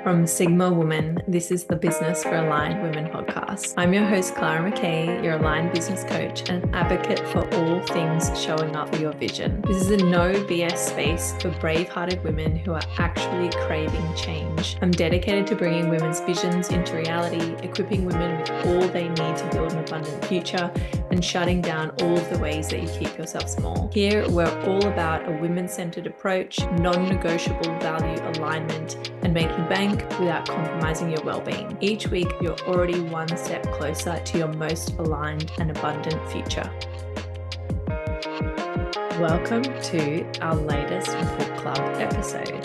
From Sigma Woman, this is the Business for Aligned Women podcast. I'm your host, Clara McKay, your aligned business coach and advocate for all things showing up for your vision. This is a no BS space for brave-hearted women who are actually craving change. I'm dedicated to bringing women's visions into reality, equipping women with all they need to build an abundant future, and shutting down all of the ways that you keep yourself small. Here, we're all about a women-centered approach, non-negotiable value alignment, and making bank without compromising your well-being. Each week, you're already one step closer to your most aligned and abundant future. Welcome to our latest book club episode.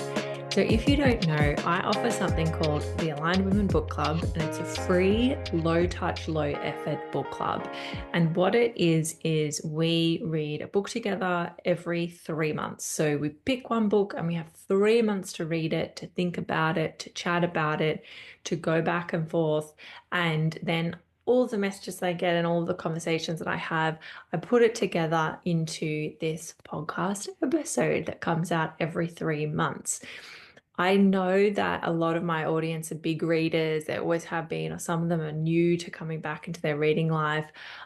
So if you don't know, I offer something called the Aligned Women Book Club, and it's a free, low-touch, low-effort book club. And what it is we read a book together every 3 months. So we pick one book and we have 3 months to read it, to think about it, to chat about it, to go back and forth. And then all the messages I get and all the conversations that I have, I put it together into this podcast episode that comes out every 3 months. I know that a lot of my audience are big readers. They always have been, or some of them are new to coming back into their reading life.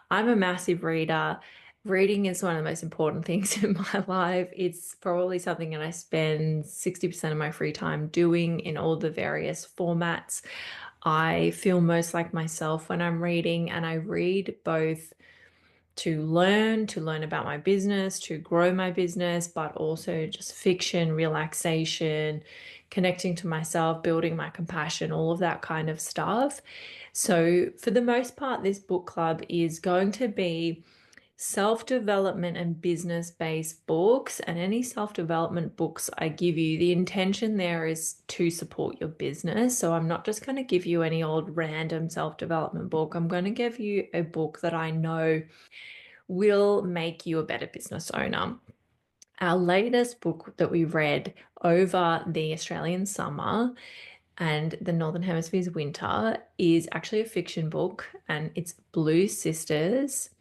I'm a massive reader. Reading is one of the most important things in my life. It's probably something that I spend 60% of my free time doing in all the various formats. I feel most like myself when I'm reading, and I read both to learn about my business, to grow my business, but also just fiction, relaxation, connecting to myself, building my compassion, all of that kind of stuff. So for the most part, this book club is going to be self-development and business-based books, and any self-development books I give you, the intention there is to support your business. So I'm not just going to give you any old random self-development book. I'm going to give you a book that I know will make you a better business owner. Our latest book that we read over the Australian summer and the Northern Hemisphere's winter is actually a fiction book, and it's Blue Sisters.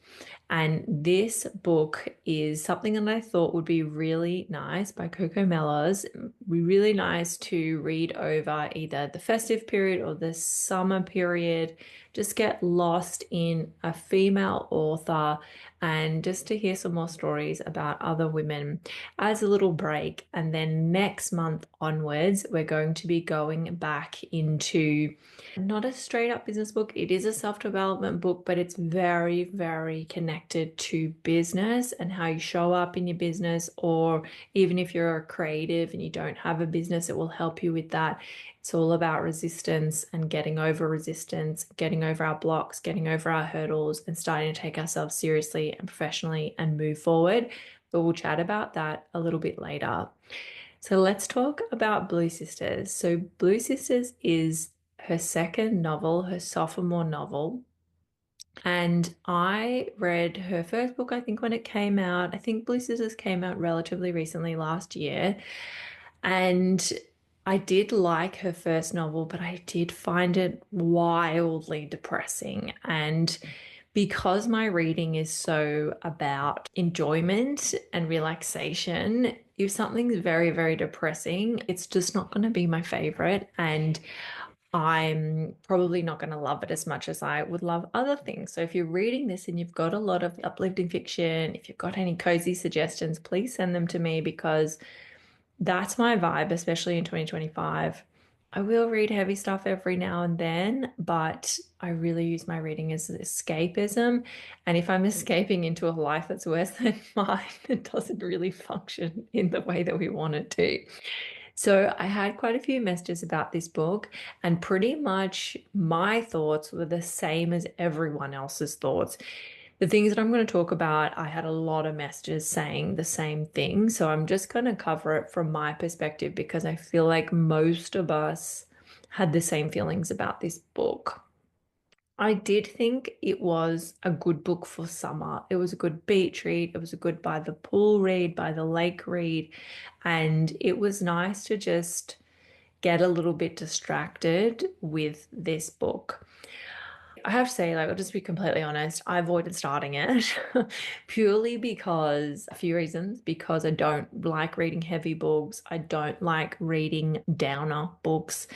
And this book is something that I thought would be really nice by Coco Mellors. Really nice to read over either the festive period or the summer period. Just get lost in a female author and just to hear some more stories about other women as a little break. And then next month onwards, we're going to be going back into not a straight up business book. It is a self-development book, but it's very, very connected to business and how you show up in your business. Or even if you're a creative and you don't have a business, it will help you with that. It's all about resistance and getting over resistance, getting over our blocks, getting over our hurdles, and starting to take ourselves seriously and professionally and move forward. But we'll chat about that a little bit later. So let's talk about Blue Sisters. So Blue Sisters is her second novel, her sophomore novel. And I read her first book, I think, when it came out. I think Blue Sisters came out relatively recently last year. And I did like her first novel, but I did find it wildly depressing. And because my reading is so about enjoyment and relaxation, if something's very, very depressing, it's just not going to be my favorite. And I'm probably not going to love it as much as I would love other things. So if you're reading this and you've got a lot of uplifting fiction, if you've got any cozy suggestions, please send them to me, because that's my vibe, especially in 2025. I will read heavy stuff every now and then, but I really use my reading as escapism. And if I'm escaping into a life that's worse than mine, it doesn't really function in the way that we want it to. So I had quite a few messages about this book, and pretty much my thoughts were the same as everyone else's thoughts. The things that I'm going to talk about, I had a lot of messages saying the same thing. So I'm just going to cover it from my perspective, because I feel like most of us had the same feelings about this book. I did think it was a good book for summer. It was a good beach read. It was a good by the pool read, by the lake read. And it was nice to just get a little bit distracted with this book. I have to say, like, I'll just be completely honest, I avoided starting it purely because a few reasons. Because I don't like reading heavy books, I don't like reading downer books.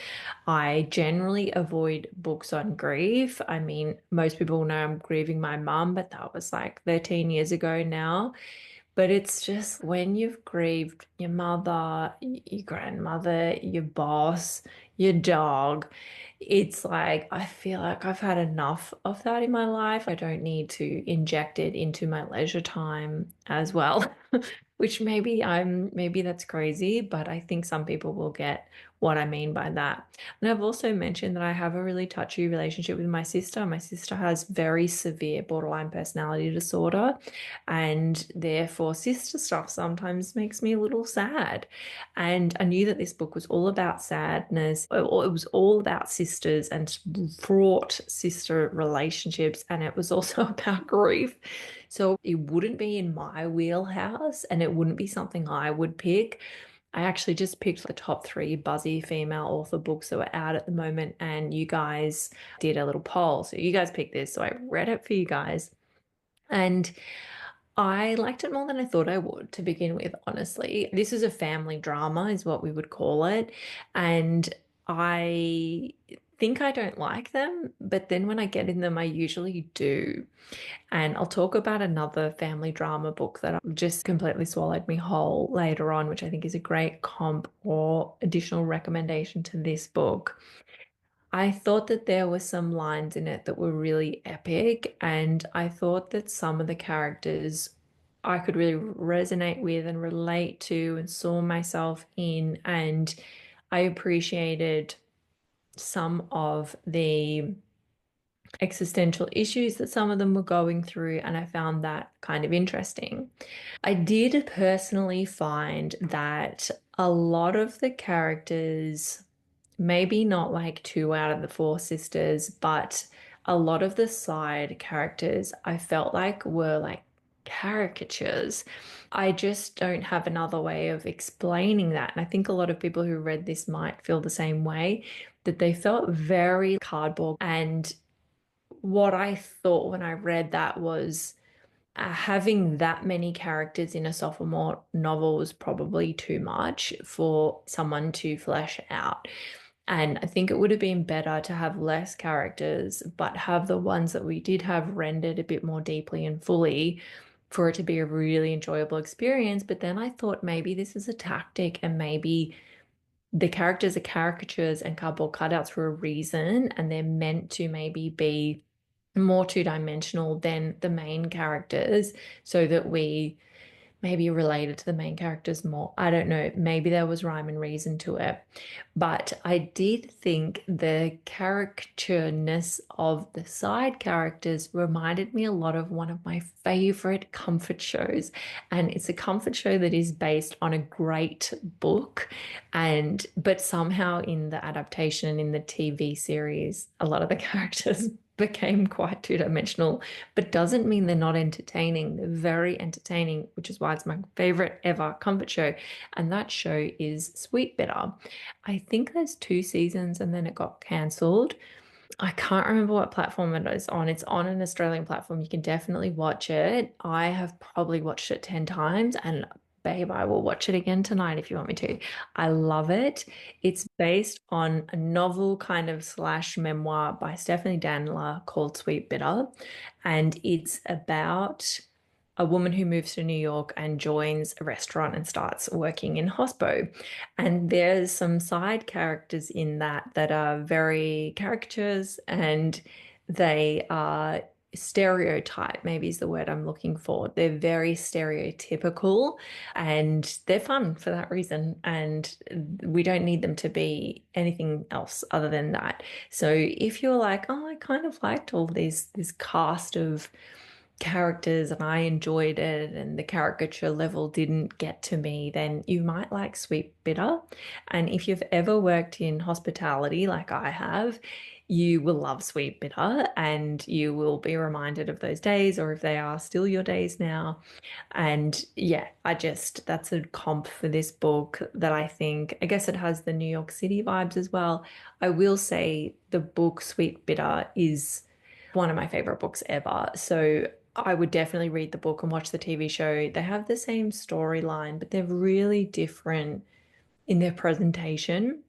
I generally avoid books on grief. I mean, most people know I'm grieving my mum, but that was like 13 years ago now. But it's just when you've grieved your mother, your grandmother, your boss, your dog, it's like I feel like I've had enough of that in my life. I don't need to inject it into my leisure time as well. Which maybe that's crazy, but I think some people will get what I mean by that. And I've also mentioned that I have a really touchy relationship with my sister. My sister has very severe borderline personality disorder, and therefore sister stuff sometimes makes me a little sad. And I knew that this book was all about sadness. It was all about sisters and fraught sister relationships, and it was also about grief. So it wouldn't be in my wheelhouse and it wouldn't be something I would pick. I actually just picked the top three buzzy female author books that were out at the moment, and you guys did a little poll. So you guys picked this. So I read it for you guys. And I liked it more than I thought I would to begin with, honestly. This is a family drama, is what we would call it. And I think I don't like them, but then when I get in them, I usually do. And I'll talk about another family drama book that just completely swallowed me whole later on, which I think is a great comp or additional recommendation to this book. I thought that there were some lines in it that were really epic, and I thought that some of the characters I could really resonate with and relate to and saw myself in, and I appreciated some of the existential issues that some of them were going through, and I found that kind of interesting. I did personally find that a lot of the characters, maybe not like two out of the four sisters, but a lot of the side characters I felt like were like caricatures. I just don't have another way of explaining that. And I think a lot of people who read this might feel the same way, that they felt very cardboard. And what I thought when I read that was having that many characters in a sophomore novel was probably too much for someone to flesh out. And I think it would have been better to have less characters, but have the ones that we did have rendered a bit more deeply and fully for it to be a really enjoyable experience. But then I thought maybe this is a tactic and maybe the characters are caricatures and cardboard cutouts for a reason, and they're meant to maybe be more two-dimensional than the main characters so that we maybe related to the main characters more. I don't know. Maybe there was rhyme and reason to it. But I did think the caricatureness of the side characters reminded me a lot of one of my favorite comfort shows. And it's a comfort show that is based on a great book. And but somehow in the adaptation in the TV series, a lot of the characters became quite two-dimensional, but doesn't mean they're not entertaining. They're very entertaining, which is why it's my favorite ever comfort show. And that show is Sweetbitter. I think there's two seasons and then it got cancelled. I can't remember what platform it is on. It's on an Australian platform. You can definitely watch it. I have probably watched it 10 times, and babe, I will watch it again tonight if you want me to. I love it. It's based on a novel kind of slash memoir by Stephanie Danler called Sweet Bitter. And it's about a woman who moves to New York and joins a restaurant and starts working in hospo. And there's some side characters in that that are very caricatures, and they are stereotype, maybe is the word I'm looking for. They're very stereotypical and they're fun for that reason. And we don't need them to be anything else other than that. So if you're like, oh, I kind of liked all this cast of characters and I enjoyed it and the caricature level didn't get to me, then you might like Sweet Bitter. And if you've ever worked in hospitality like I have, you will love Sweet Bitter and you will be reminded of those days, or if they are still your days now. And yeah, that's a comp for this book that I think, I guess it has the New York City vibes as well. I will say the book Sweet Bitter is One of my favorite books ever. So I would definitely read the book and watch the TV show. They have the same storyline, but they're really different in their presentation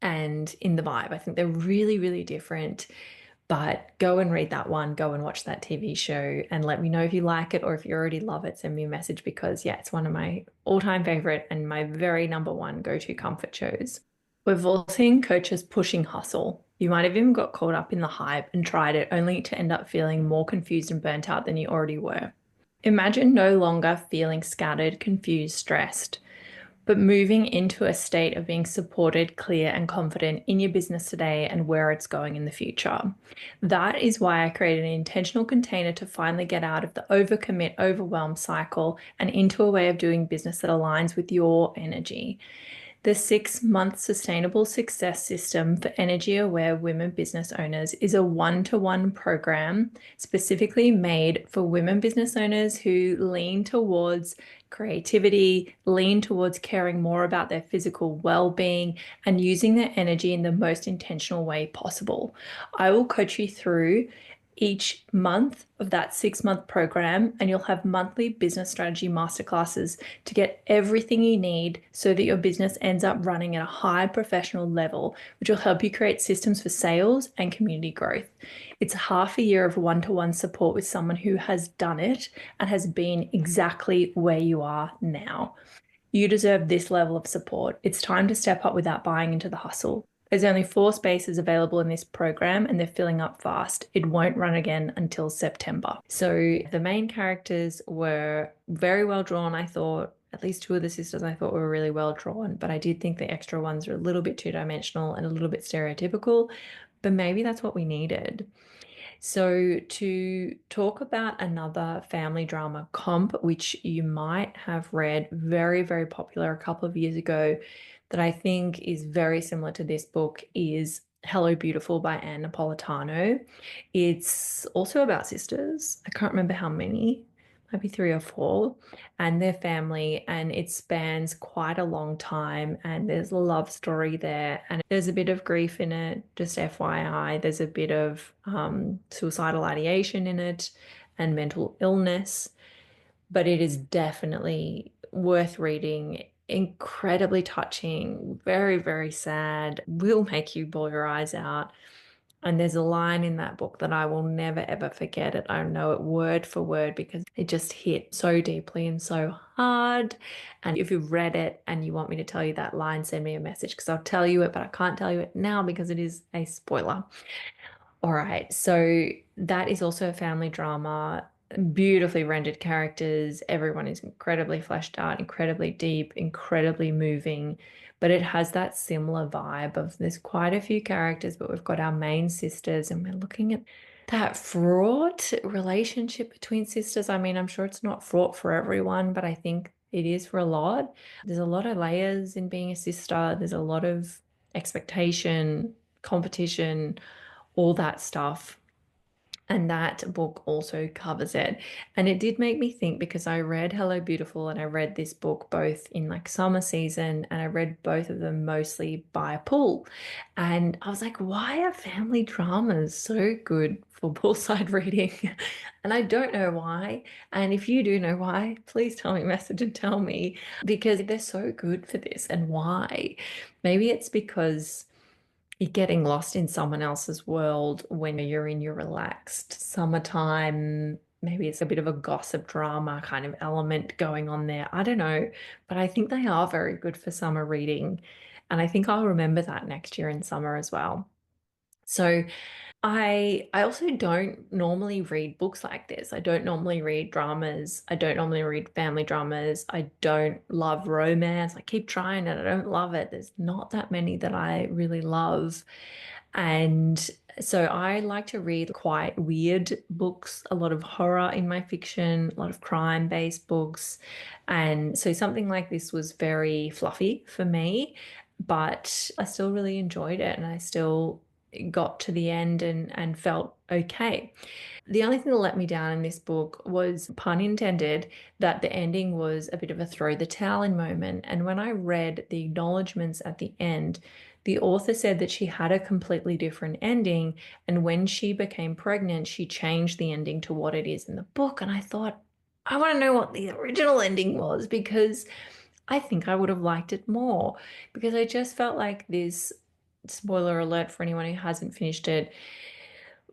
and in the vibe. I think they're really, really different. But go and read that one, go and watch that TV show, and let me know if you like it or if you already love it. Send me a message because, yeah, it's one of my all-time favorite and my very number one go-to comfort shows. We've all seen coaches pushing hustle. You might have even got caught up in the hype and tried it only to end up feeling more confused and burnt out than you already were. Imagine no longer feeling scattered, confused, stressed, but moving into a state of being supported, clear, and confident in your business today and where it's going in the future. That is why I created an intentional container to finally get out of the overcommit, overwhelm cycle and into a way of doing business that aligns with your energy. The 6-month sustainable success system for energy aware women business owners is a one-to-one program specifically made for women business owners who lean towards creativity, lean towards caring more about their physical well-being, and using their energy in the most intentional way possible. I will coach you through each month of that 6-month program, and you'll have monthly business strategy masterclasses to get everything you need so that your business ends up running at a high professional level, which will help you create systems for sales and community growth. It's half a year of one-to-one support with someone who has done it and has been exactly where you are now. You deserve this level of support. It's time to step up without buying into the hustle. There's only 4 spaces available in this program and they're filling up fast. It won't run again until September. So the main characters were very well drawn, I thought. At least 2 of the sisters I thought were really well drawn, but I did think the extra ones are a little bit two-dimensional and a little bit stereotypical, but maybe that's what we needed. So, to talk about another family drama comp, which you might have read, very, very popular a couple of years ago, that I think is very similar to this book, is Hello Beautiful by Anne Napolitano. It's also about sisters. I can't remember how many, maybe 3 or 4, and their family, and it spans quite a long time. And there's a love story there, and there's a bit of grief in it, just FYI. There's a bit of suicidal ideation in it and mental illness, but it is definitely worth reading. Incredibly touching, very, very sad, will make you bawl your eyes out. And there's a line in that book that I will never ever forget it. I know it word for word because it just hit so deeply and so hard. And if you've read it and you want me to tell you that line, send me a message because I'll tell you it, but I can't tell you it now because it is a spoiler. All right, so that is also a family drama, beautifully rendered characters. Everyone is incredibly fleshed out, incredibly deep, incredibly moving. But it has that similar vibe of there's quite a few characters, but we've got our main sisters, and we're looking at that fraught relationship between sisters. I mean, I'm sure it's not fraught for everyone, but I think it is for a lot. There's a lot of layers in being a sister, there's a lot of expectation, competition, all that stuff. And that book also covers it. And it did make me think because I read Hello Beautiful and I read this book both in like summer season and I read both of them mostly by a pool. And I was like, why are family dramas so good for poolside reading? And I don't know why. And if you do know why, please tell me, message and tell me because they're so good for this and why. Maybe it's because you're getting lost in someone else's world when you're in your relaxed summertime. Maybe it's a bit of a gossip drama kind of element going on there. I don't know, but I think they are very good for summer reading. And I think I'll remember that next year in summer as well. So I also don't normally read books like this. I don't normally read dramas. I don't normally read family dramas. I don't love romance. I keep trying and I don't love it. There's not that many that I really love. And so I like to read quite weird books, a lot of horror in my fiction, a lot of crime-based books. And so something like this was very fluffy for me, but I still really enjoyed it and I still got to the end and felt okay. The only thing that let me down in this book was, pun intended, that the ending was a bit of a throw the towel in moment. And when I read the acknowledgements at the end, the author said that she had a completely different ending. And when she became pregnant, she changed the ending to what it is in the book. And I thought, I want to know what the original ending was, because I think I would have liked it more, because I just felt like this, spoiler alert for anyone who hasn't finished it,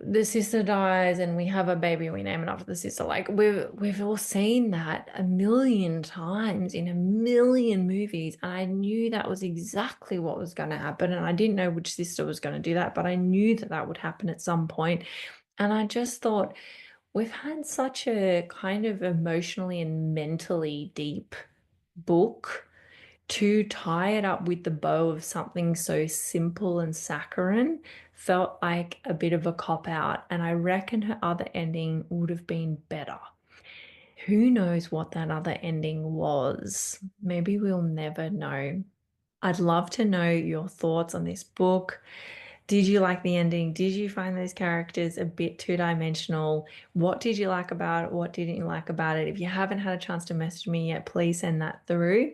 the sister dies and we have a baby and we name it after the sister. Like we've all seen that a million times in a million movies. And I knew that was exactly what was going to happen. And I didn't know which sister was going to do that, but I knew that that would happen at some point. And I just thought, we've had such a kind of emotionally and mentally deep book, to tie it up with the bow of something so simple and saccharine felt like a bit of a cop out. And I reckon her other ending would have been better. Who knows what that other ending was? Maybe we'll never know. I'd love to know your thoughts on this book. Did you like the ending? Did you find those characters a bit two-dimensional? What did you like about it? What didn't you like about it? If you haven't had a chance to message me yet, please send that through.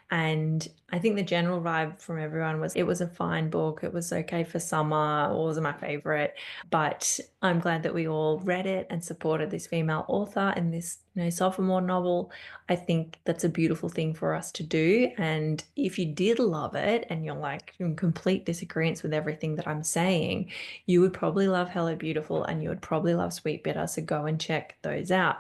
And I think the general vibe from everyone was it was a fine book. It was okay for summer. It wasn't my favorite, but I'm glad that we all read it and supported this female author and this, sophomore novel. I think that's a beautiful thing for us to do. And if you did love it and you're like in complete disagreement with everything that I'm saying, you would probably love Hello Beautiful and you would probably love Sweetbitter. So go and check those out.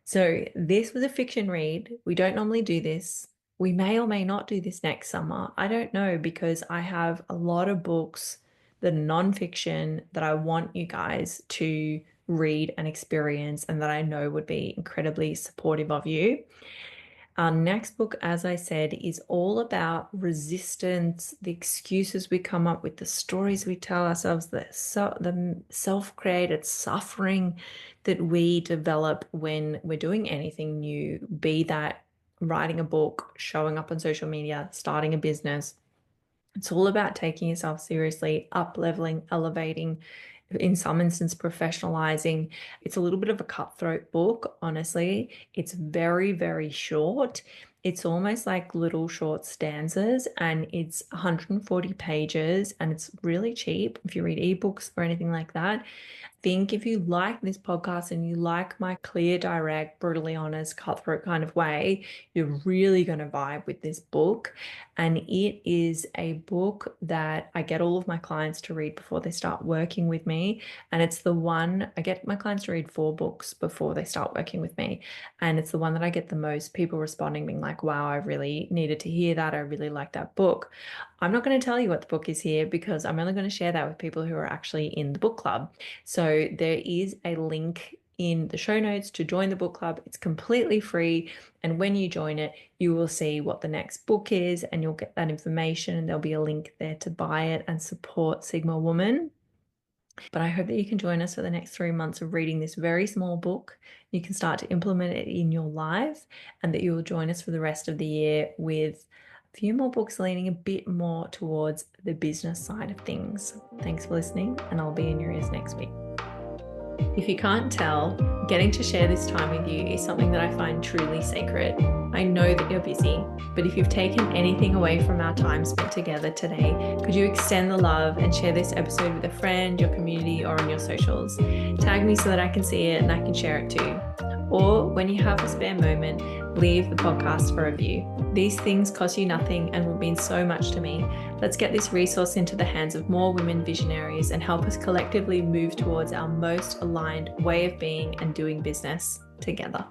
So this was a fiction read. We don't normally do this. We may or may not do this next summer. I don't know, because I have a lot of books that are nonfiction that I want you guys to read and experience, and that I know would be incredibly supportive of you. Our next book, as I said, is all about resistance, the excuses we come up with, the stories we tell ourselves, the self-created suffering that we develop when we're doing anything new, be that writing a book, showing up on social media, starting a business. It's all about taking yourself seriously, up-leveling, elevating, in some instance, professionalizing. It's a little bit of a cutthroat book, honestly. It's very, very short. It's almost like little short stanzas, and it's 140 pages, and it's really cheap if you read ebooks or anything like that. Think if you like this podcast and you like my clear, direct, brutally honest, cutthroat kind of way, you're really going to vibe with this book. And it is a book that I get all of my clients to read before they start working with me. And it's the one I get my clients to read 4 books before they start working with me. And it's the one that I get the most people responding, being like, wow, I really needed to hear that. I really like that book. I'm not going to tell you what the book is here, because I'm only going to share that with people who are actually in the book club. So there is a link in the show notes to join the book club. It's completely free. And when you join it, you will see what the next book is and you'll get that information, and there'll be a link there to buy it and support Sigma Woman. But I hope that you can join us for the next 3 months of reading this very small book. You can start to implement it in your life, and that you will join us for the rest of the year with a few more books leaning a bit more towards the business side of things. Thanks for listening, and I'll be in your ears next week. If you can't tell, getting to share this time with you is something that I find truly sacred. I know that you're busy, but if you've taken anything away from our time spent together today, could you extend the love and share this episode with a friend, your community, or on your socials? Tag me so that I can see it and I can share it too. Or when you have a spare moment, leave the podcast a review. These things cost you nothing and will mean so much to me. Let's get this resource into the hands of more women visionaries and help us collectively move towards our most aligned way of being and doing business together.